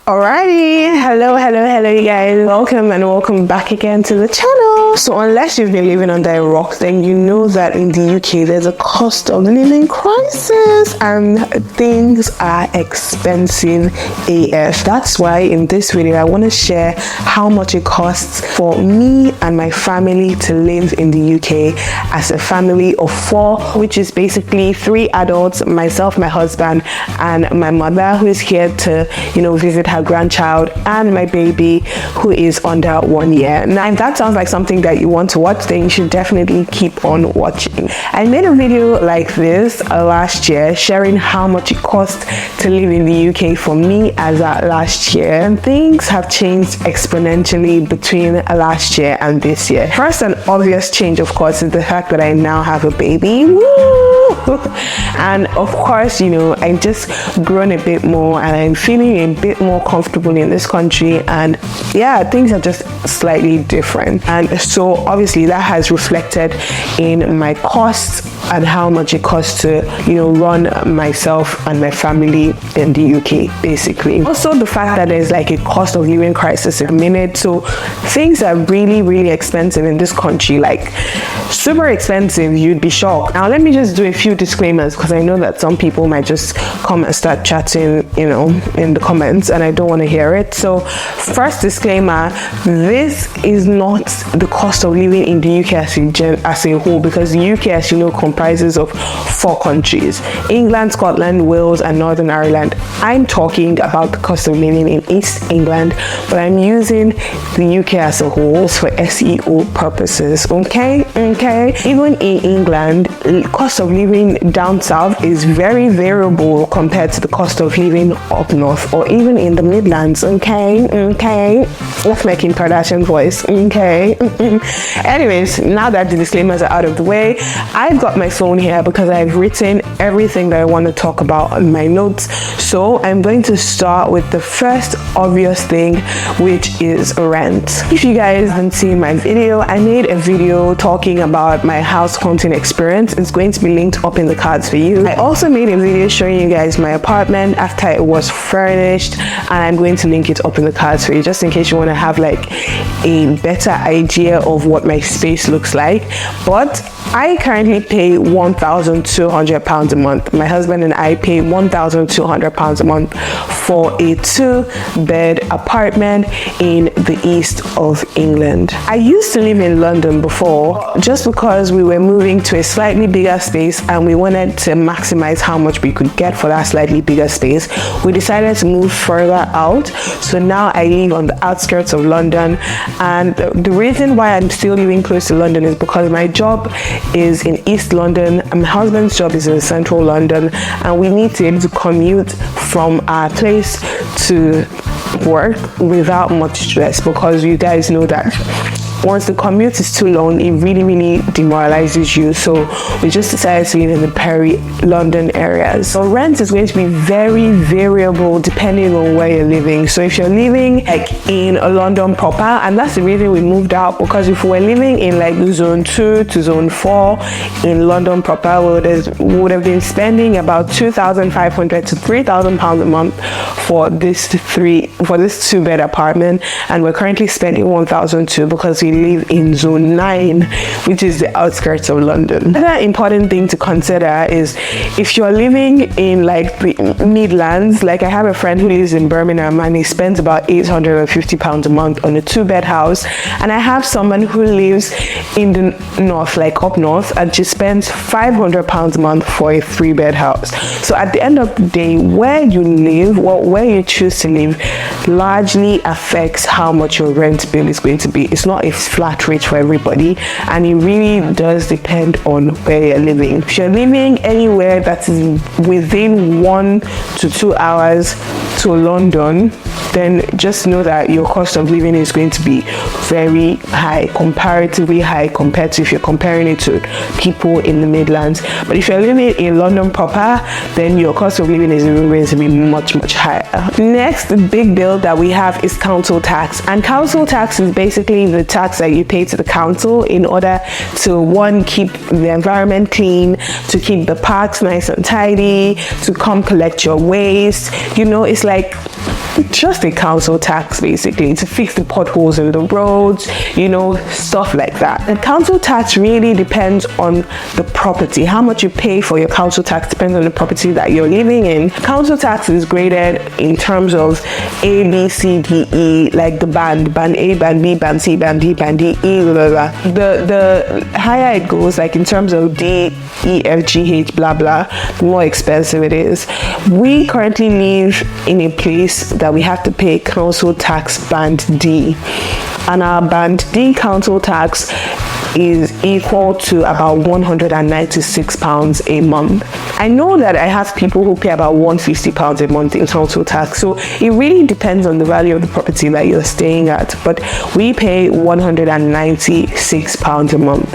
Alrighty, hello you guys, welcome back again to the channel. So unless you've been living under a rock, then you know that in the UK there's a cost of living crisis and things are expensive AF. That's why in this video I want to share how much it costs for me and my family to live in the UK as a family of 4, which is basically 3 adults, myself, my husband, and my mother, who is here to visit her grandchild, and my baby who is under 1 year. Now if that sounds like something that you want to watch, then you should definitely keep on watching. I made a video like this last year sharing how much it costs to live in the UK for me as at last year, and things have changed exponentially between last year and this year. First and obvious change, of course, is the fact that I now have a baby. Woo! And of course, I just grown a bit more and I'm feeling a bit more comfortable in this country, and yeah, things are just slightly different, and so obviously that has reflected in my costs and how much it costs to run myself and my family in the UK basically. Also the fact that there's like a cost of living crisis in a minute, so things are really expensive in this country, like super expensive. You'd be shocked. Now let me just do a few disclaimers, because I know that some people might just come and start chatting in the comments, and I don't want to hear it. So first disclaimer, this is not the cost of living in the UK as a whole, because the UK, as you know, comprises of 4 countries: England, Scotland, Wales, and Northern Ireland. I'm talking about the cost of living in East England, but I'm using the UK as a whole for SEO purposes. Okay. Even in England, cost of living down south is very variable compared to the cost of living up north or even in the Midlands. Okay. That's my Kim Kardashian voice. Okay. Anyways, now that the disclaimers are out of the way, I've got my phone here because I've written everything that I want to talk about on my notes. So I'm going to start with the first obvious thing, which is rent. If you guys haven't seen my video, I made a video talking about my house hunting experience. It's going to be linked up in the cards for you. I also made a video showing you guys my apartment after it was furnished, and I'm going to link it up in the cards for you, just in case you want to have like a better idea of what my space looks like. But I currently pay £1,200 a month. My husband and I pay £1,200 a month for a 2-bed apartment in the east of England. I used to live in London before, just because we were moving to a slightly bigger space and we wanted to maximize how much we could get for that slightly bigger space. We decided to move further out, so now I live on the outskirts of London, and the reason why I'm still living close to London is because my job is in East London and my husband's job is in Central London, and we need to be able to commute from our place to work without much stress, because you guys know that once the commute is too long, it really demoralizes you. So we just decided to live in the peri-London areas. So rent is going to be very variable depending on where you're living. So if you're living like in London proper, and that's the reason we moved out, because if we're living in like zone 2 to zone 4 in London proper, we would have been spending about £2,500 to £3,000 a month for this 2-bed apartment, and we're currently spending £1,200 because we live in zone 9, which is the outskirts of London. Another important thing to consider is if you're living in like the Midlands, like I have a friend who lives in Birmingham and he spends about £850 a month on a 2-bed house, and I have someone who lives in the north, like up north, and she spends £500 a month for a 3-bed house. So at the end of the day, where you live, where you choose to live, largely affects how much your rent bill is going to be. It's not a flat rate for everybody, and it really does depend on where you're living. If you're living anywhere that is within 1 to 2 hours to London, then just know that your cost of living is going to be very high, comparatively high compared to if you're comparing it to people in the Midlands. But if you're living in London proper, then your cost of living is going to be much higher. Next big bill that we have is council tax, and council tax is basically the tax that you pay to the council in order to, one, keep the environment clean, to keep the parks nice and tidy, to come collect your waste. It's like just a council tax basically to fix the potholes in the roads, you know, stuff like that. The council tax really depends on the property. How much you pay for your council tax depends on the property that you're living in. Council tax is graded in terms of A, B, C, D, E, like the band A, band B, band C, band D, band E, blah, blah, blah. The higher it goes, like in terms of D, E, F, G, H, blah, blah, the more expensive it is. We currently live in a place that we have to pay council tax band D, and our band D council tax is equal to about £196 a month. I know that I have people who pay about £150 a month in council tax, so it really depends on the value of the property that you're staying at, but we pay £196 a month.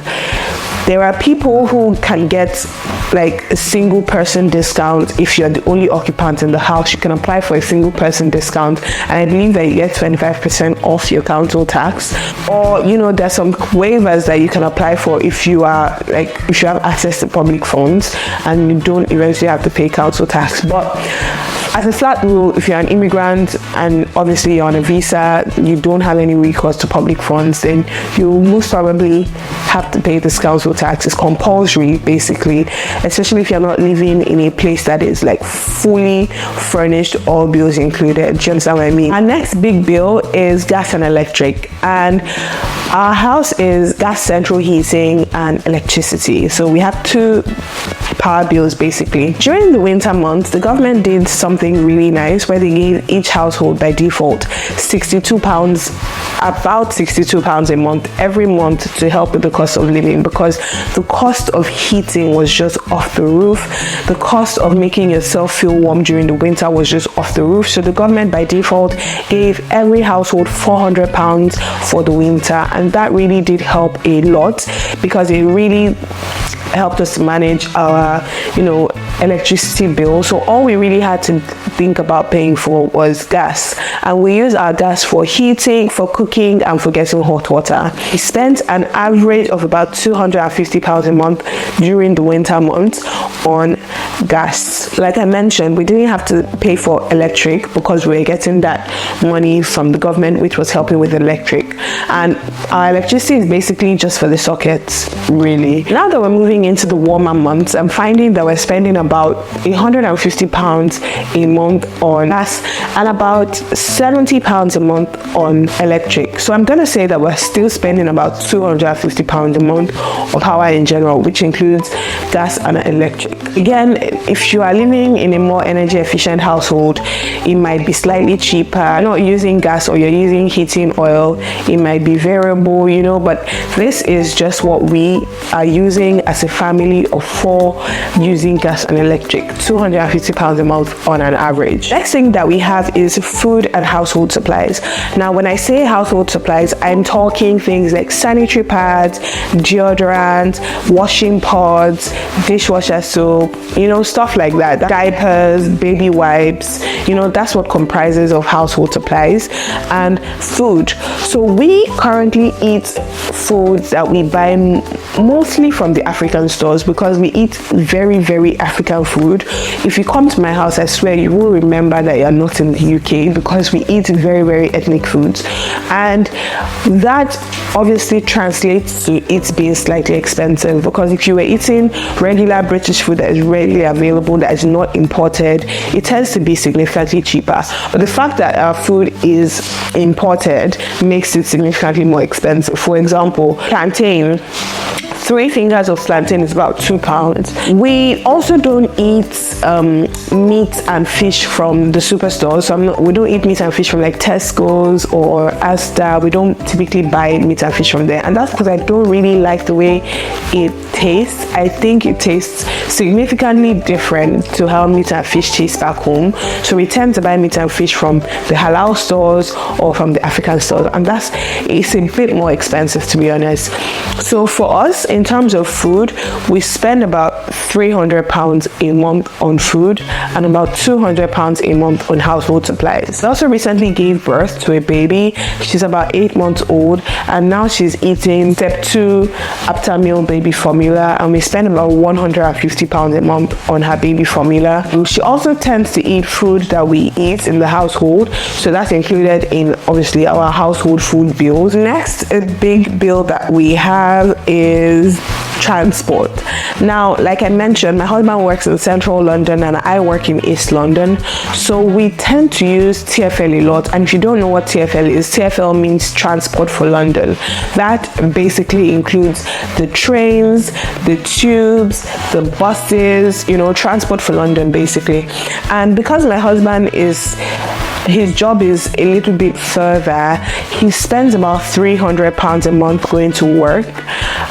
There are people who can get like a single person discount. If you're the only occupant in the house, you can apply for a single person discount, and I believe that you get 25% off your council tax. Or, you know, there's some waivers that you can apply for if you are like, if you have access to public funds and you don't eventually have to pay council tax. But as a flat rule, if you're an immigrant and obviously you're on a visa, you don't have any recourse to public funds, then you most probably have to pay this council tax. It's compulsory basically, especially if you're not living in a place that is like fully furnished, all bills included. Do you understand what I mean? Our next big bill is gas and electric, and our house is gas, central heating and electricity, so we have two power bills basically. During the winter months, the government did something really nice where they gave each household by default £62, about £62 a month every month to help with the cost of living, because the cost of heating was just off the roof. The cost of making yourself feel warm during the winter was just off the roof. So the government by default gave every household £400 for the winter, and that really did help a lot because it really helped us manage our, you know, electricity bill. So all we really had to think about paying for was gas, and we use our gas for heating, for cooking and for getting hot water. We spent an average of about £250 a month during the winter months on gas. Like I mentioned, we didn't have to pay for electric because we were getting that money from the government, which was helping with electric, and our electricity is basically just for the sockets really. Now that we're moving into the warmer months, I'm finding that we're spending about £150 a month on gas and about £70 a month on electric. So I'm gonna say that we're still spending about £250 a month of power in general, which includes gas and electric. Again, if you are living in a more energy efficient household, it might be slightly cheaper. You're not using gas or you're using heating oil, it might be variable, you know, but this is just what we are using as a family of 4 using gas and electric, £250 a month on an average. Next thing that we have is food and household supplies. Now when I say household supplies, I'm talking things like sanitary pads, deodorant, washing pods, dishwasher soap, you know, stuff like that, diapers, baby wipes, you know, that's what comprises of household supplies. And food, so we currently eat foods that we buy mostly from the African stores because we eat very, very African food. If you come to my house, I swear you will remember that you're not in the UK because we eat very, very ethnic foods, and that obviously translates to it being slightly expensive, because if you were eating regular British food that is readily available, that is not imported, it tends to be significantly cheaper. But the fact that our food is imported makes it significantly more expensive. For example, plantain, 3 fingers of plantain is about £2. We also don't eat meat and fish from the superstores. So we don't eat meat and fish from like Tesco's or Asda. We don't typically buy meat and fish from there, and that's because I don't really like the way it tastes. I think it tastes significantly different to how meat and fish taste back home. So we tend to buy meat and fish from the halal stores or from the African stores, and it's a bit more expensive, to be honest. So for us, in terms of food, we spend about £300 a month on food and about £200 a month on household supplies. I also recently gave birth to a baby. She's about 8 months old, and now she's eating step 2 after meal baby formula, and we spend about £150 a month on her baby formula. She also tends to eat food that we eat in the household, so that's included in obviously our household food bills. Next, a big bill that we have is transport. Now, like I mentioned, my husband works in central London and I work in East London, so we tend to use TfL a lot. And if you don't know what TfL is, TfL means Transport for London. That basically includes the trains, the tubes, the buses, you know, Transport for London basically. And because my husband his job is a little bit further, he spends about £300 a month going to work,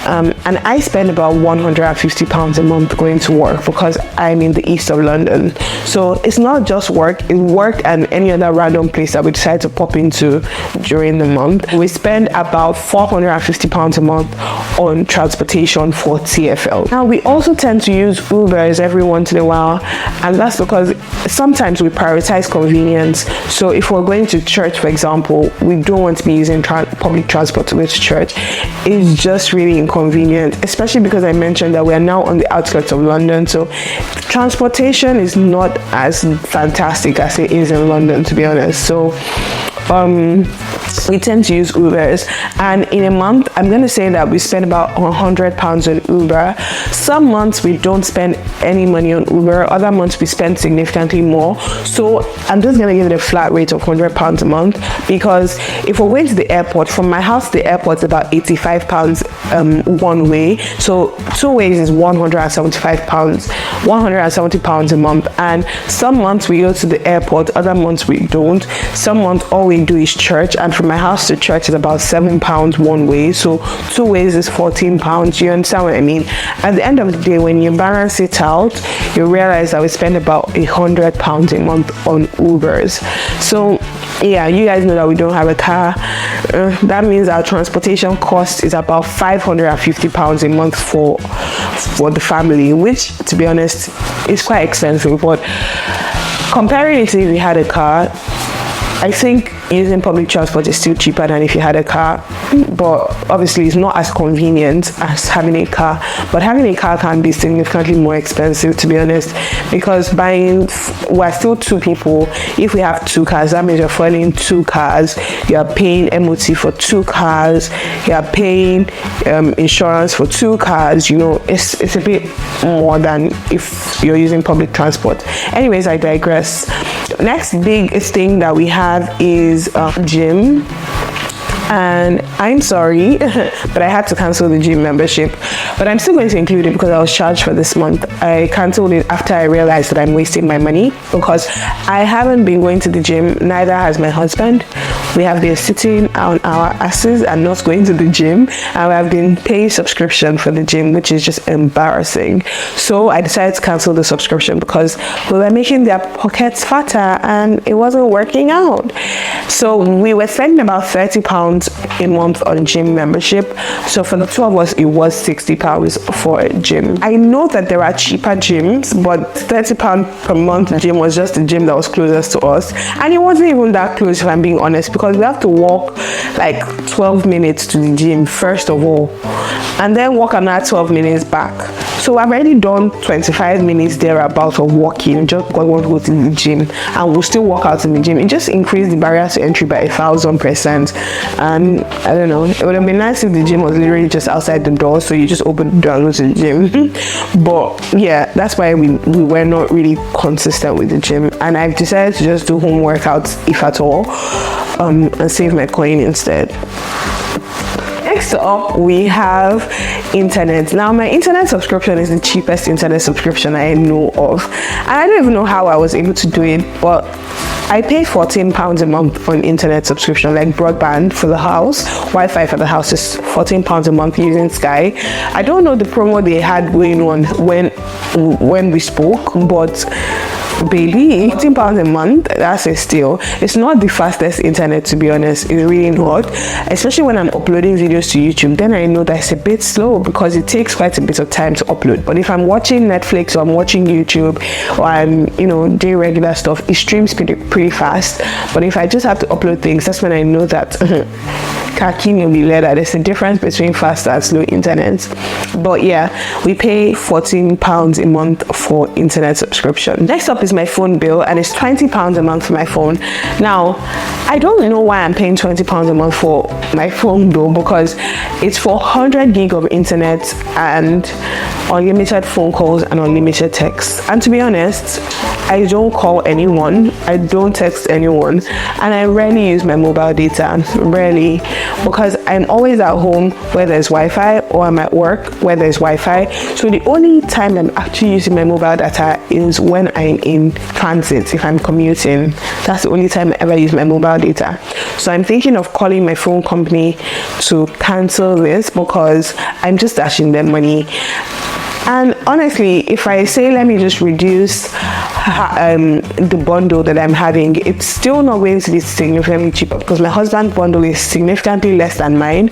and I spend about £150 a month going to work because I'm in the east of London. So it's not just work, it's work and any other random place that we decide to pop into during the month. We spend about £450 a month on transportation for TfL. Now, we also tend to use Ubers every once in a while, and that's because sometimes we prioritize convenience. So if we're going to church, for example, we don't want to be using public transport to go to church. It's just really inconvenient, especially because I mentioned that we are now on the outskirts of London, so transportation is not as fantastic as it is in London, to be honest. So we tend to use Ubers, and in a month I'm going to say that we spend about £100 on Uber. Some months we don't spend any money on Uber, other months we spend significantly more. So I'm just going to give it a flat rate of £100 a month, because if we're going to the airport, from my house to the airport is about £85 one way, so 2 ways is £170 a month. And some months we go to the airport, other months we don't. Some months all we do is church, and from my house to church is about £7 one way, so 2 ways is £14. You understand what I mean? At the end of the day, when you balance it out, you realize that we spend about £100 a month on Ubers. So yeah, you guys know that we don't have a car. That means our transportation cost is about £550 a month for the family, which, to be honest, is quite expensive. But comparing it to if we had a car, I think using public transport is still cheaper than if you had a car, but obviously it's not as convenient as having a car. But having a car can be significantly more expensive, to be honest, because we're still 2 people. If we have 2 cars, that means you're fueling 2 cars, you're paying MOT for 2 cars, you're paying insurance for 2 cars. You know, it's a bit more than if you're using public transport. Anyways, I digress. Next big thing that we have is gym. And I'm sorry, but I had to cancel the gym membership, but I'm still going to include it because I was charged for this month. I canceled it after I realized that I'm wasting my money, because I haven't been going to the gym, neither has my husband. We have been sitting on our asses and not going to the gym, and we have been paying subscription for the gym, which is just embarrassing. So I decided to cancel the subscription because we were making their pockets fatter and it wasn't working out. So we were spending about £30 a month on gym membership. So for the 2 of us, it was £60 for a gym. I know that there are cheaper gyms, but £30 per month gym was just the gym that was closest to us, and it wasn't even that close, if I'm being honest, because we have to walk like 12 minutes to the gym first of all, and then walk another 12 minutes back. So I've already done 25 minutes thereabouts of walking just because we want to go to the gym, and we'll still walk out in the gym. It just increased the barrier to entry by 1,000%. And I don't know, it would have been nice if the gym was literally just outside the door, so you just open the door and go to the gym. But yeah, that's why we were not really consistent with the gym, and I've decided to just do home workouts, if at all, and save my coin instead. Next up, we have internet. Now, my internet subscription is the cheapest internet subscription I know of, and I don't even know how I was able to do it, but I pay £14 a month on internet subscription, like broadband for the house. Wi-Fi for the house is £14 a month using Sky. I don't know the promo they had going on when we spoke, but baby, £18 a month, that's a steal. It's not the fastest internet, to be honest. It's really not, especially when I'm uploading videos to YouTube. Then I know that it's a bit slow because it takes quite a bit of time to upload. But if I'm watching Netflix or I'm watching YouTube or I'm, doing regular stuff, it streams pretty fast. But if I just have to upload things, that's when I know that there's a difference between fast and slow internet. But yeah, we pay £14 a month for internet subscription. Next up is my phone bill, and it's £20 a month for my phone. Now, I don't know why I'm paying £20 a month for my phone bill, because it's for 100 gig of internet and unlimited phone calls and unlimited texts. And to be honest, I don't call anyone, I don't text anyone, and I rarely use my mobile data, rarely, because I'm always at home where there's Wi-Fi, or I'm at work where there's Wi-Fi. So the only time I'm actually using my mobile data is when I'm in transit. If I'm commuting, that's the only time I ever use my mobile data. So I'm thinking of calling my phone company to cancel this, because I'm just dashing them money. And honestly, if I say let me just reduce the bundle that I'm having, it's still not going to be significantly cheaper, because my husband's bundle is significantly less than mine,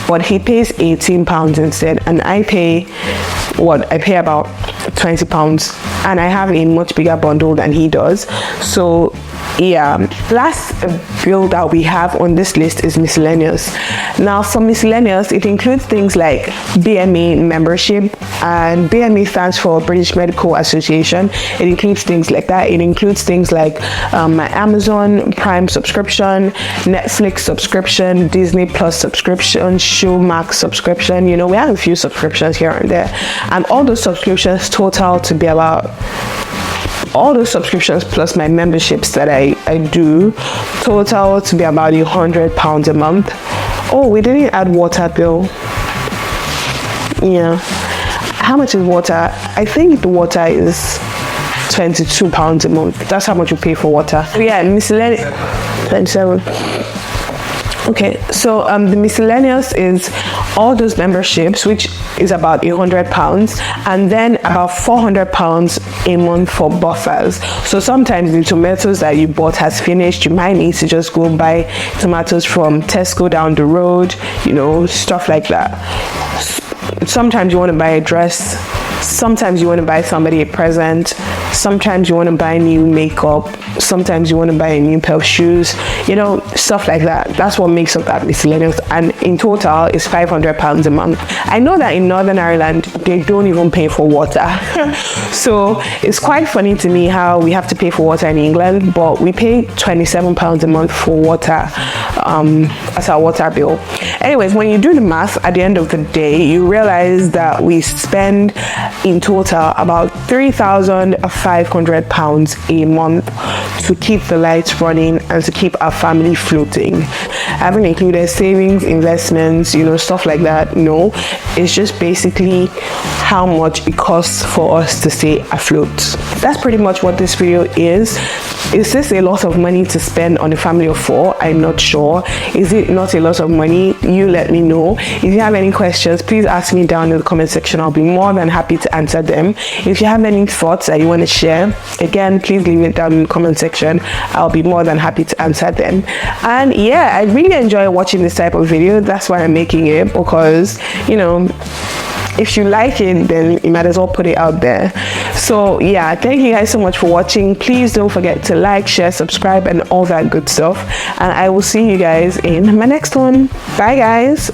but he pays £18 instead, and I pay about £20, and I have a much bigger bundle than he does. So yeah, last bill that we have on this list is miscellaneous. Now for miscellaneous, it includes things like BME membership, and BME stands for British Medical Association. It includes things like that. It includes things like my Amazon Prime subscription, Netflix subscription, Disney Plus subscription, Showmax subscription. We have a few subscriptions here and there, and all those subscriptions total to be about, all those subscriptions plus my memberships that I do total to be about £100 a month. Oh, we didn't add water bill. Yeah, how much is water? I think the water is £22 a month. That's how much you pay for water. So yeah, miscellaneous 27. Okay, so the miscellaneous is all those memberships, which is about £100, and then about £400 a month for buffers. So sometimes the tomatoes that you bought has finished, you might need to just go buy tomatoes from Tesco down the road, stuff like that. Sometimes you want to buy a dress, sometimes you want to buy somebody a present, sometimes you want to buy new makeup, sometimes you want to buy a new pair of shoes, stuff like that. That's what makes up that miscellaneous, and in total it's £500 a month. I know that in Northern Ireland they don't even pay for water. So it's quite funny to me how we have to pay for water in England, but we pay £27 a month for water as our water bill. Anyways, when you do the math at the end of the day, you realize that we spend in total about £3,500 a month to keep the lights running and to keep our family floating. I haven't included savings, investments, stuff like that. No, it's just basically how much it costs for us to stay afloat. That's pretty much what this video is. Is this a lot of money to spend on a family of 4? I'm not sure. Is it not a lot of money? You let me know. If you have any questions, please ask me down in the comment section. I'll be more than happy to answer them. If you have any thoughts that you want to share, again, please leave it down in the comment section. I'll be more than happy to answer them. And yeah, I really enjoy watching this type of video. That's why I'm making it, because if you like it, then you might as well put it out there. So yeah, thank you guys so much for watching. Please don't forget to like, share, subscribe, and all that good stuff, and I will see you guys in my next one. Bye guys.